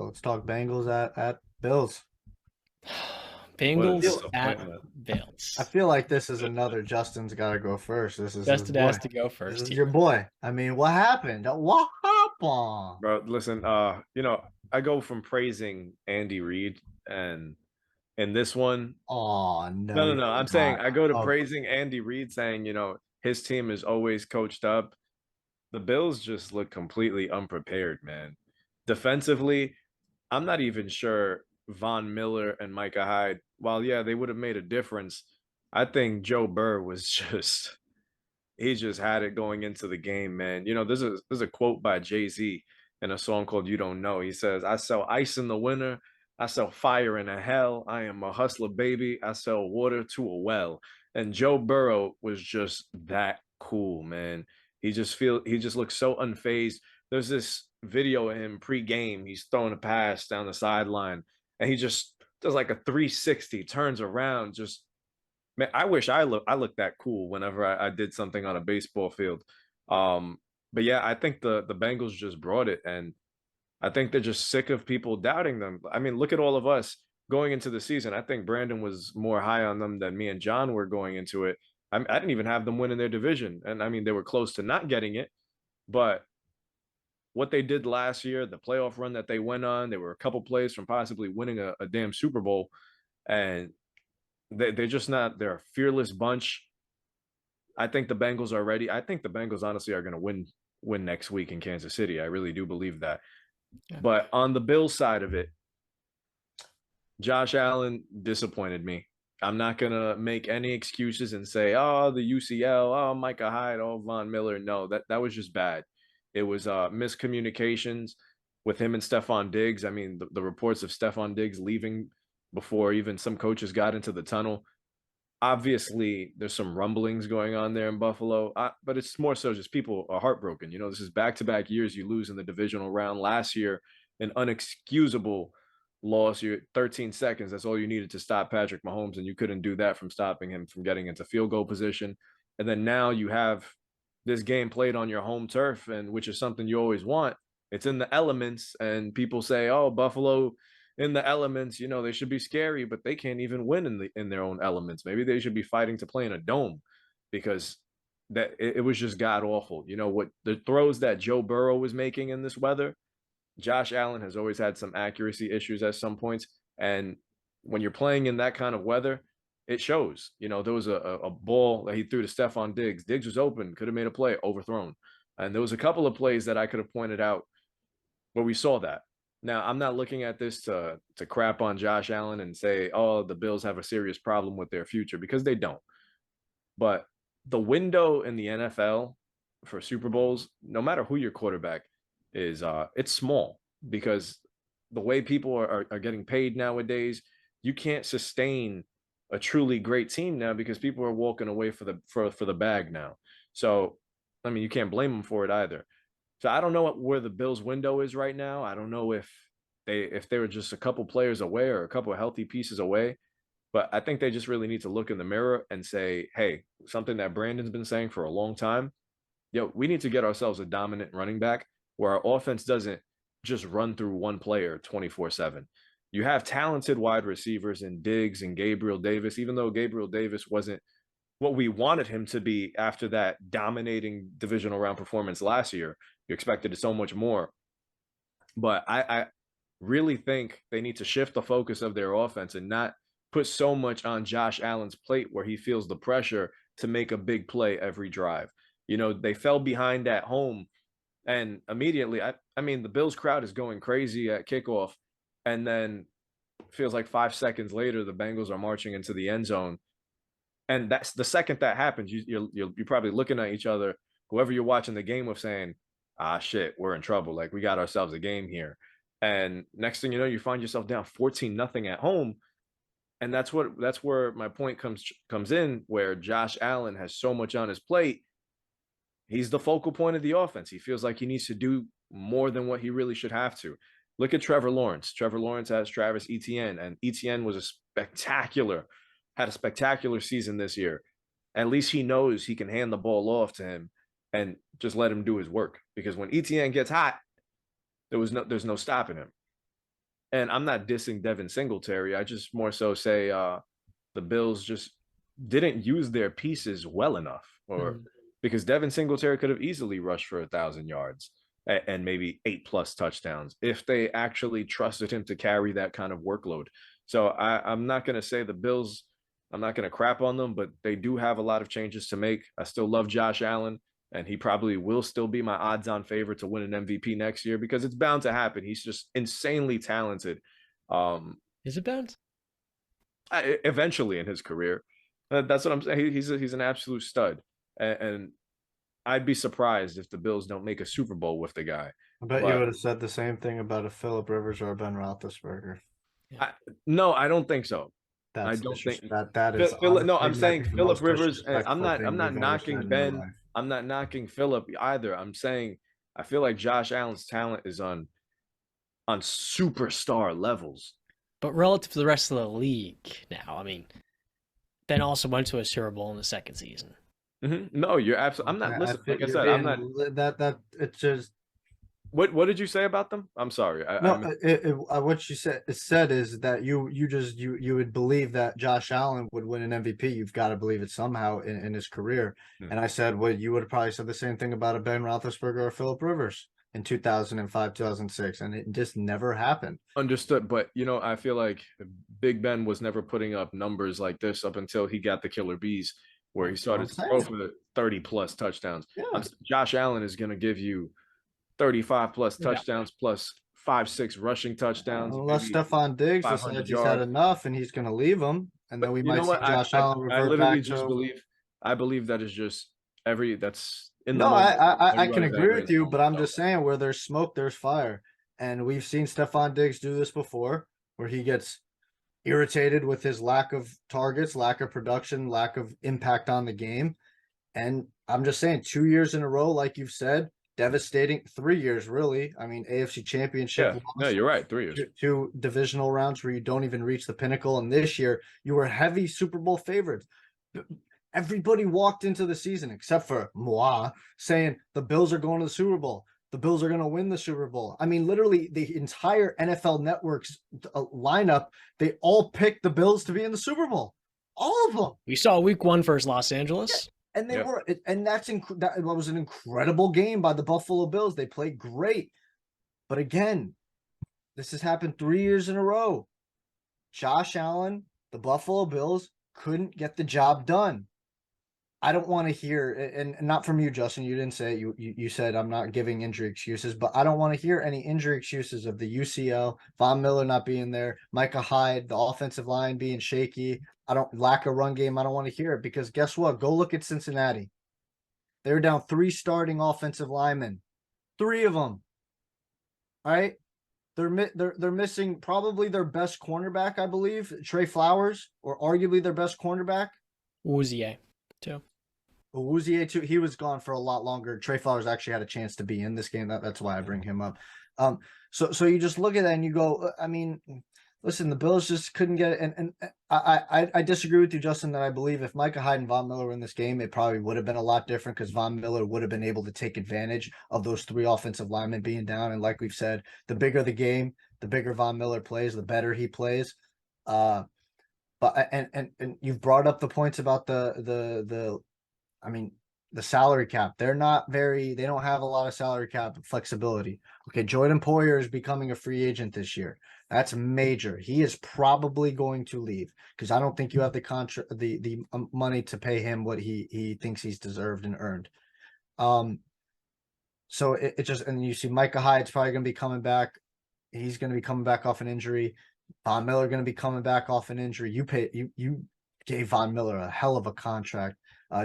let's talk Bengals at Bills. What a Feel, Bengals at disappointment. I Bills. feel like this is another Justin's got to go first. This is his Justin has boy. to go This first is your here. boy. I mean, what happened? What happened? Bro, listen, I go from praising Andy Reid and in this one, Oh no, no, no, you're no. I'm saying not. I go to Oh, praising Andy Reid saying, his team is always coached up. The Bills just look completely unprepared, man. Defensively, I'm not even sure Von Miller and Micah Hyde, while yeah, they would have made a difference. I think Joe Burr was just he just had it going into the game, man. There's a quote by Jay-Z in a song called You Don't Know. He says, I sell ice in the winter, I sell fire in the hell. I am a hustler, baby. I sell water to a well. And Joe Burrow was just that cool, man. He just looks so unfazed. There's this video of him pre-game. He's throwing a pass down the sideline, and he just does like a 360, turns around, just man, I wish I looked that cool whenever I did something on a baseball field. Um, but yeah, I think the Bengals just brought it, and I think they're just sick of people doubting them. I mean, look at all of us going into the season. I think Brandon was more high on them than me and John were going into it. I didn't even have them winning their division, and I mean they were close to not getting it. But what they did last year, the playoff run that they went on, they were a couple plays from possibly winning a damn Super Bowl, and they're just not. They're a fearless bunch. I think the Bengals are ready. I think the Bengals honestly are going to win next week in Kansas City. I really do believe that. Yeah. But on the Bills side of it, Josh Allen disappointed me. I'm not going to make any excuses and say, "Oh, the UCL, oh, Micah Hyde, oh, Von Miller." No, that was just bad. It was miscommunications with him and Stephon Diggs. I mean, the reports of Stephon Diggs leaving before even some coaches got into the tunnel, obviously there's some rumblings going on there in Buffalo, but it's more so just people are heartbroken. This is back-to-back years you lose in the divisional round. Last year, an unexcusable loss. You're 13 seconds. That's all you needed to stop Patrick Mahomes, and you couldn't do that from stopping him from getting into field goal position. And then now you have this game played on your home turf, and which is something you always want. It's in the elements, and people say, "Oh, Buffalo in the elements, they should be scary, but they can't even win in their own elements. Maybe they should be fighting to play in a dome because it was just god awful. What the throws that Joe Burrow was making in this weather, Josh Allen has always had some accuracy issues at some points, and when you're playing in that kind of weather, it shows. There was a ball that he threw to Stephon Diggs. Diggs was open, could have made a play, overthrown. And there was a couple of plays that I could have pointed out where we saw that. Now, I'm not looking at this to crap on Josh Allen and say, "Oh, the Bills have a serious problem with their future," because they don't. But the window in the NFL for Super Bowls, no matter who your quarterback is, it's small because the way people are getting paid nowadays, you can't sustain a truly great team now because people are walking away for the bag now. So, I mean, you can't blame them for it either. So I don't know where the Bills' window is right now. I don't know if they were just a couple players away or a couple of healthy pieces away. But I think they just really need to look in the mirror and say, hey, something that Brandon's been saying for a long time. We need to get ourselves a dominant running back where our offense doesn't just run through one player 24/7. You have talented wide receivers in Diggs and Gabriel Davis, even though Gabriel Davis wasn't what we wanted him to be after that dominating divisional round performance last year. You expected so much more. But I really think they need to shift the focus of their offense and not put so much on Josh Allen's plate where he feels the pressure to make a big play every drive. They fell behind at home and immediately, I mean, the Bills crowd is going crazy at kickoff. And then feels like 5 seconds later, the Bengals are marching into the end zone. And that's the second that happens, you're probably looking at each other, whoever you're watching the game with, saying, "Ah, shit, we're in trouble. Like we got ourselves a game here." And next thing you know, you find yourself down 14-0 at home, and that's where my point comes in, where Josh Allen has so much on his plate. He's the focal point of the offense. He feels like he needs to do more than what he really should have to. Look at Trevor Lawrence. Trevor Lawrence has Travis Etienne, and Etienne had a spectacular season this year. At least he knows he can hand the ball off to him and just let him do his work. Because when Etienne gets hot, there's no stopping him. And I'm not dissing Devin Singletary. I just more so say the Bills just didn't use their pieces well enough, or because Devin Singletary could have easily rushed for 1,000 yards and maybe 8+ touchdowns if they actually trusted him to carry that kind of workload. So I'm not going to say the Bills, I'm not going to crap on them, but they do have a lot of changes to make. I still love Josh Allen, and he probably will still be my odds-on favorite to win an MVP next year because it's bound to happen. He's just insanely talented. Is it bound? Eventually in his career, that's what I'm saying. He's an absolute stud, and I'd be surprised if the Bills don't make a Super Bowl with the guy. I bet you would have said the same thing about a Phillip Rivers or a Ben Roethlisberger. No, I don't think so. I don't think that is no. I'm saying Phillip Rivers. I'm not knocking Ben. Life. I'm not knocking Phillip either. I'm saying I feel like Josh Allen's talent is on superstar levels. But relative to the rest of the league now, I mean, Ben also went to a Super Bowl in the second season. No, you're absolutely. I'm not listening. Like I said, I'm not. That it's just. What did you say about them? I'm sorry. What you said is that you would believe that Josh Allen would win an MVP. You've got to believe it somehow in his career. And I said, well, you would have probably said the same thing about a Ben Roethlisberger or Phillip Rivers in 2005, 2006, and it just never happened. Understood, but I feel like Big Ben was never putting up numbers like this up until he got the killer bees, where he started to throw for 30+ touchdowns. Yeah. Josh Allen is going to give you 35+ touchdowns plus 5-6 rushing touchdowns. Unless Stephon Diggs decides he's had enough and he's going to leave him, and then we might see Josh Allen revert back to. I believe that is just that's in the. No, I can agree with you, but I'm just saying where there's smoke, there's fire, and we've seen Stephon Diggs do this before, where he gets irritated with his lack of targets, lack of production, lack of impact on the game, and I'm just saying 2 years in a row, like you've said. Devastating 3 years, really. I mean, AFC Championship. Yeah, no, you're right. 3 years. Two divisional rounds where you don't even reach the pinnacle. And this year, you were heavy Super Bowl favorites. Everybody walked into the season, except for moi, saying the Bills are going to the Super Bowl. The Bills are going to win the Super Bowl. I mean, literally, the entire NFL Network's lineup, they all picked the Bills to be in the Super Bowl. All of them. We saw Week 1 versus Los Angeles. Yeah. And they were, and that was an incredible game by the Buffalo Bills. They played great. But again, this has happened 3 years in a row. Josh Allen, the Buffalo Bills, couldn't get the job done. I don't want to hear, and not from you, Justin. You didn't say it. You said I'm not giving injury excuses, but I don't want to hear any injury excuses of the UCL, Von Miller not being there, Micah Hyde, the offensive line being shaky. Lack of run game. I don't want to hear it because guess what? Go look at Cincinnati. They're down 3 starting offensive linemen, 3 of them. All right, they're missing probably their best cornerback, I believe, Trey Flowers, or arguably their best cornerback. Awuzie, too. Awuzie, too. He was gone for a lot longer. Trey Flowers actually had a chance to be in this game. That's why I bring him up. So you just look at that and you go, I mean. Listen, the Bills just couldn't get it. And I disagree with you, Justin, that I believe if Micah Hyde and Von Miller were in this game, it probably would have been a lot different because Von Miller would have been able to take advantage of those 3 offensive linemen being down. And like we've said, the bigger the game, the bigger Von Miller plays, the better he plays. But you've brought up the points about the salary cap. They don't have a lot of salary cap flexibility. Okay, Jordan Poyer is becoming a free agent this year. That's major. He is probably going to leave because I don't think you have the money to pay him what he thinks he's deserved and earned. So it just, and you see Micah Hyde's probably going to be coming back. He's going to be coming back off an injury. Von Miller going to be coming back off an injury. You gave Von Miller a hell of a contract.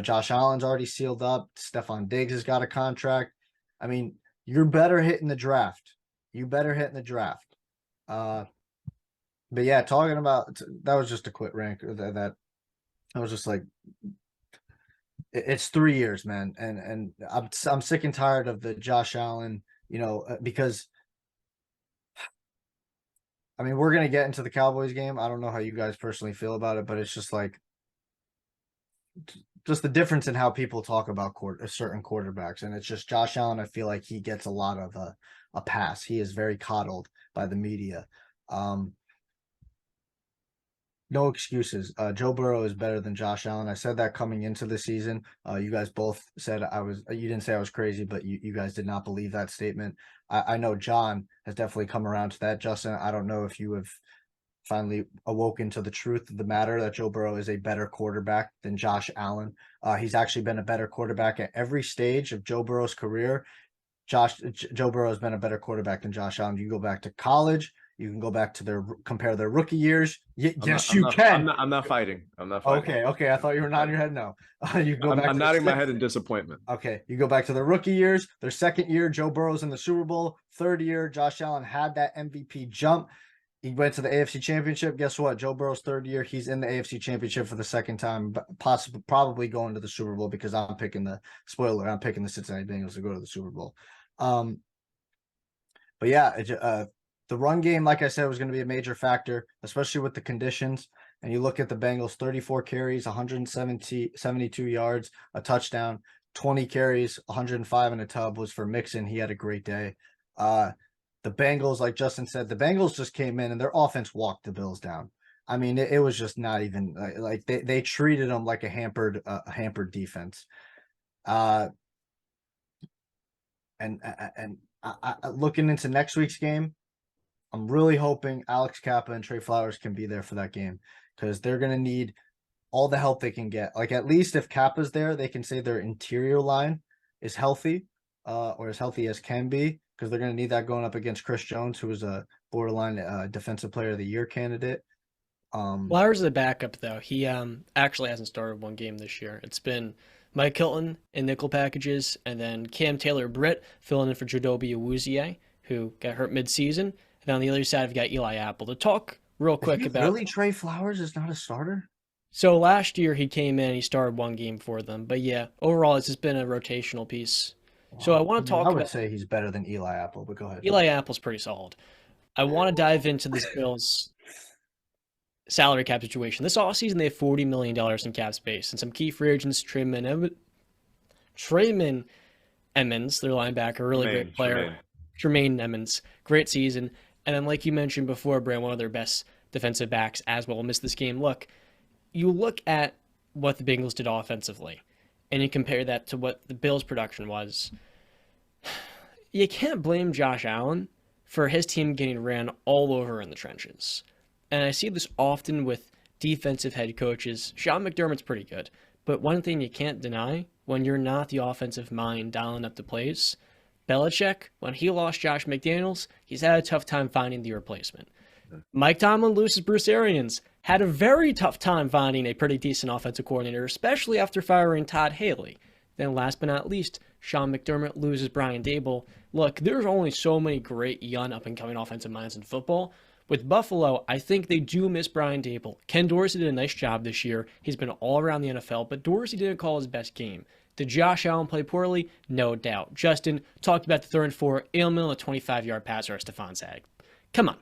Josh Allen's already sealed up. Stephon Diggs has got a contract. I mean, you're better hitting the draft. But yeah, talking about that was just a quick rant. That I was just like, it's 3 years, man, and I'm sick and tired of the Josh Allen. Because I mean, we're gonna get into the Cowboys game. I don't know how you guys personally feel about it, but it's just like. Just the difference in how people talk about certain quarterbacks. And it's just Josh Allen, I feel like he gets a lot of a pass. He is very coddled by the media. No excuses. Joe Burrow is better than Josh Allen. I said that coming into the season. You guys both said I was. You didn't say I was crazy, but you guys did not believe that statement. I know John has definitely come around to that. Justin, I don't know if you have finally awoken to the truth of the matter that Joe Burrow is a better quarterback than Josh Allen. He's actually been a better quarterback at every stage of Joe Burrow's career. Joe Burrow has been a better quarterback than Josh Allen. You go back to college. You can go back to compare their rookie years. Yes, you can. I'm not fighting. I'm not fighting. Okay. I thought you were nodding your head. No, you go back. I'm nodding my head in disappointment. Okay, you go back to their rookie years. Their second year, Joe Burrow's in the Super Bowl. Third year, Josh Allen had that MVP jump. He went to the AFC Championship. Guess what? Joe Burrow's third year, he's in the AFC Championship for the second time, probably going to the Super Bowl because I'm picking the Cincinnati Bengals to go to the Super Bowl. But yeah, the run game, like I said, was going to be a major factor, especially with the conditions. And you look at the Bengals, 34 carries, 172 yards, a touchdown, 20 carries, 105 in a tub was for Mixon. He had a great day. The Bengals, like Justin said, the Bengals just came in and their offense walked the Bills down. I mean, it was just not even like they treated them like a hampered defense. And looking into next week's game, I'm really hoping Alex Kappa and Trey Flowers can be there for that game because they're going to need all the help they can get. Like, at least if Kappa's there, they can say their interior line is healthy or as healthy as can be because they're going to need that going up against Chris Jones, who is a borderline Defensive Player of the Year candidate. Flowers is a backup, though. He actually hasn't started one game this year. It's been Mike Hilton in nickel packages, and then Cam Taylor-Britt filling in for Jadobe Awuzie, who got hurt midseason. And then on the other side, we've got Eli Apple. To talk real quick about... Really, Trey Flowers is not a starter? So last year, he came in, he started one game for them. But yeah, overall, it's just been a rotational piece. Wow. So I want to talk about... I would say he's better than Eli Apple, but go ahead. Eli Apple's pretty solid. I want to dive into this Bills salary cap situation. This offseason, they have $40 million in cap space. And some key free agents, Trayman Emmons, their linebacker, really great player. Tremaine Emmons, great season. And then, like you mentioned before, Brand, one of their best defensive backs as well missed this game. Look, you look at what the Bengals did offensively, and you compare that to what the Bills' production was. You can't blame Josh Allen for his team getting ran all over in the trenches. And I see this often with defensive head coaches. Sean McDermott's pretty good, but one thing you can't deny, when you're not the offensive mind dialing up the plays, Belichick, when he lost Josh McDaniels, he's had a tough time finding the replacement. Mike Tomlin loses Bruce Arians, had a very tough time finding a pretty decent offensive coordinator, especially after firing Todd Haley. Then last but not least, Sean McDermott loses Brian Daboll. Look, there's only so many great young up-and-coming offensive minds in football. With Buffalo, I think they do miss Brian Daboll. Ken Dorsey did a nice job this year. He's been all around the NFL, but Dorsey didn't call his best game. Did Josh Allen play poorly? No doubt. Justin talked about the 3rd and 4, Ailman on a 25-yard pass or Stephon Zag. Come on.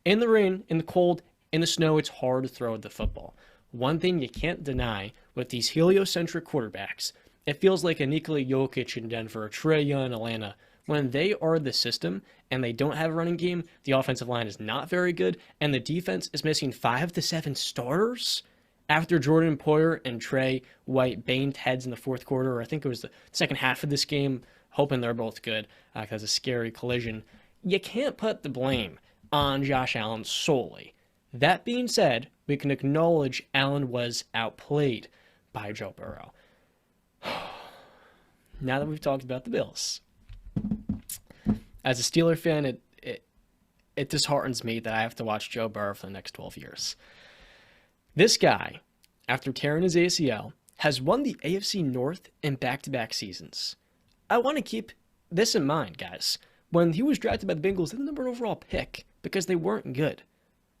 In the rain, in the cold, in the snow, it's hard to throw the football. One thing you can't deny with these heliocentric quarterbacks, it feels like a Nikola Jokic in Denver or Trae Young in Atlanta. When they are the system and they don't have a running game, the offensive line is not very good, and the defense is missing 5 to 7 starters. After Jordan Poyer and Trey White banged heads in the 4th quarter, or I think it was the second half of this game, hoping they're both good, because a scary collision, you can't put the blame on Josh Allen solely. That being said, we can acknowledge Allen was outplayed by Joe Burrow. Now that we've talked about the Bills, as a Steeler fan, it disheartens me that I have to watch Joe Burrow for the next 12 years. This guy, after tearing his ACL, has won the AFC North in back-to-back seasons. I want to keep this in mind, guys. When he was drafted by the Bengals, they were the number 1 overall pick because they weren't good.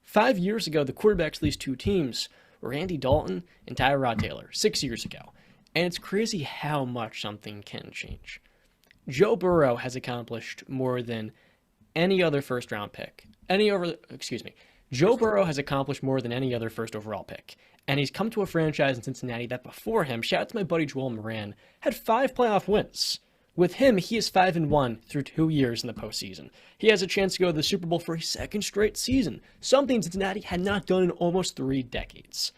5 years ago, the quarterbacks of these two teams were Andy Dalton and Tyrod Taylor, 6 years ago. And it's crazy how much something can change. Joe Burrow has accomplished more than any other first-round pick. Joe Burrow has accomplished more than any other first overall pick. And he's come to a franchise in Cincinnati that before him, shout out to my buddy Joel Moran, had 5 playoff wins. With him, he is 5-1 through 2 years in the postseason. He has a chance to go to the Super Bowl for a second straight season, something Cincinnati had not done in almost 3 decades.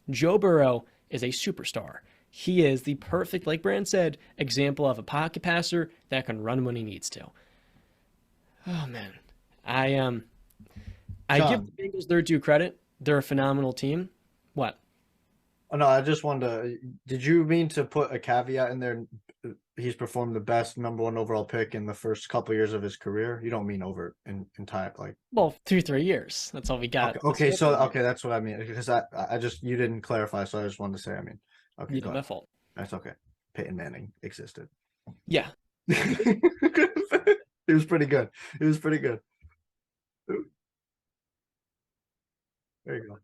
Joe Burrow is a superstar. He is the perfect, like Brand said, example of a pocket passer that can run when he needs to. Oh man, I give the Bengals their due credit. They're a phenomenal team. What? Oh, no, I just wanted to. Did you mean to put a caveat in there? He's performed the best #1 overall pick in the first couple years of his career. You don't mean over in time, like. Well, 2-3 years. That's all we got. Okay, that's what I mean, because I just, you didn't clarify, so I just wanted to say. I mean, okay, yeah, my fault. That's okay. Peyton Manning existed. Yeah, it was pretty good. It was pretty good. There you go.